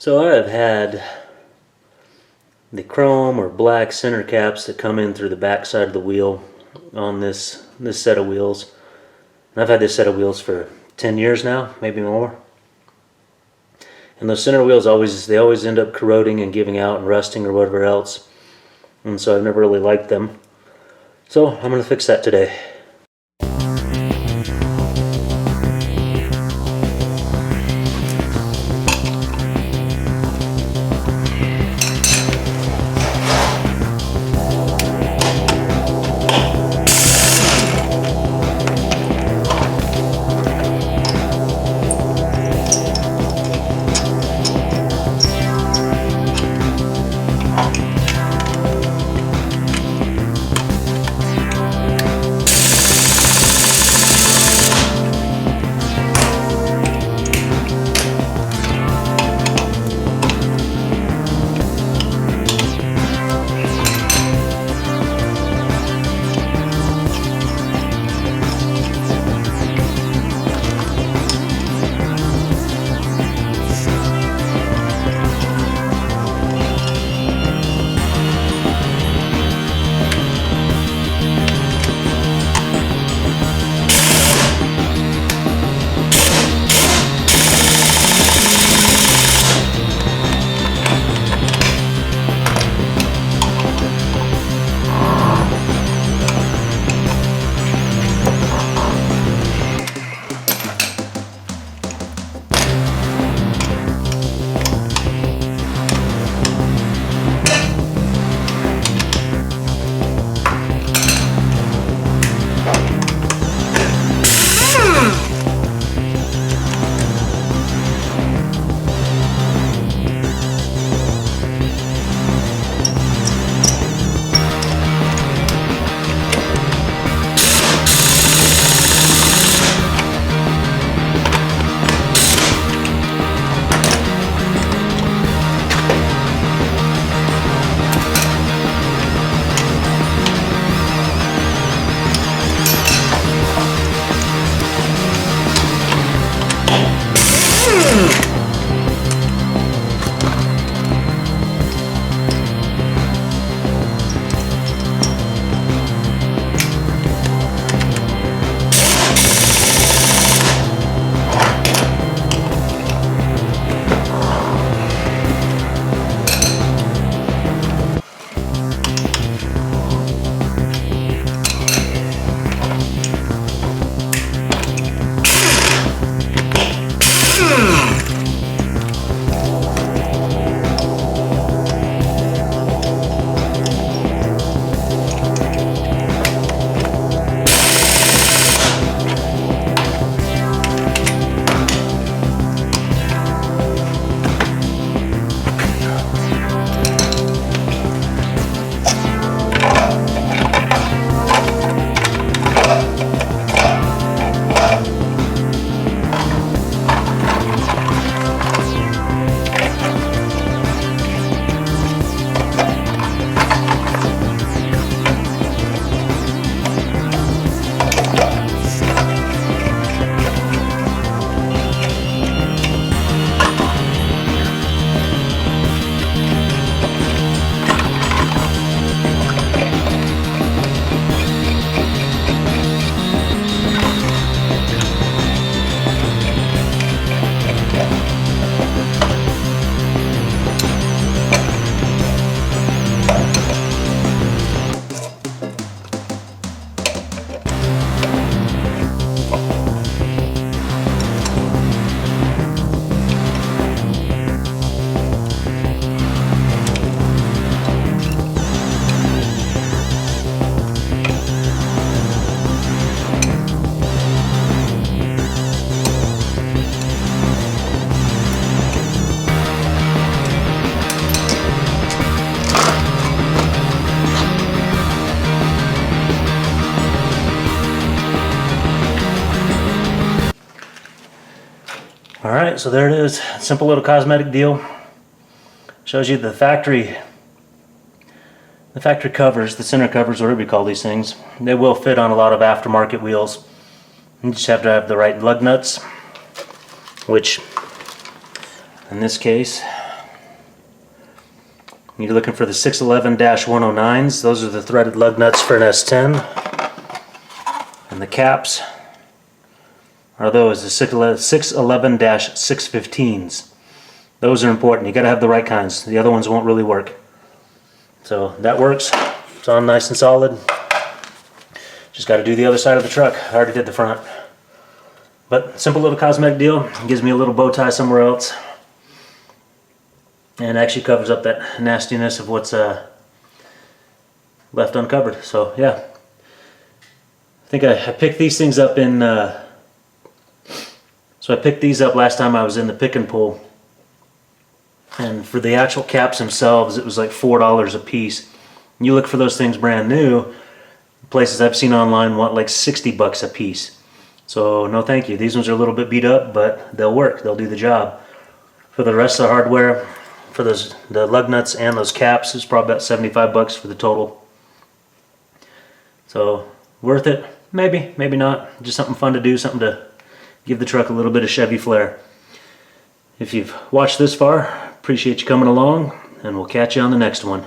So I have had the chrome or black center caps that come in through the back side of the wheel on this set of wheels. And I've had this set of wheels for 10 years now, maybe more. And those center wheels always end up corroding and giving out and rusting or whatever else. And so I've never really liked them. So I'm going to fix that today. Alright, so there it is. Simple little cosmetic deal. Shows you the factory covers, the center covers, whatever we call these things. They will fit on a lot of aftermarket wheels. You just have to have the right lug nuts, which in this case You're looking for the 611-109s. Those are the threaded lug nuts for an S10. And the caps are those, the 611-615s. Those are important. You got to have the right kinds. The other ones won't really work. So that works. It's on nice and solid. Just got to do the other side of the truck. I already did the front. But simple little cosmetic deal. It gives me a little bow tie somewhere else. And actually covers up that nastiness of what's left uncovered. So yeah. I think I picked these things up in... So I picked these up last time I was in the pick and pull. And for the actual caps themselves, it was like $4 a piece. You look for those things brand new, places I've seen online want like 60 bucks a piece. So no thank you. These ones are a little bit beat up, but they'll work. They'll do the job. For the rest of the hardware, for the lug nuts and those caps, it's probably about 75 bucks for the total. So worth it? Maybe, maybe not. Just something fun to do, something to give the truck a little bit of Chevy flair. If you've watched this far, appreciate you coming along, and we'll catch you on the next one.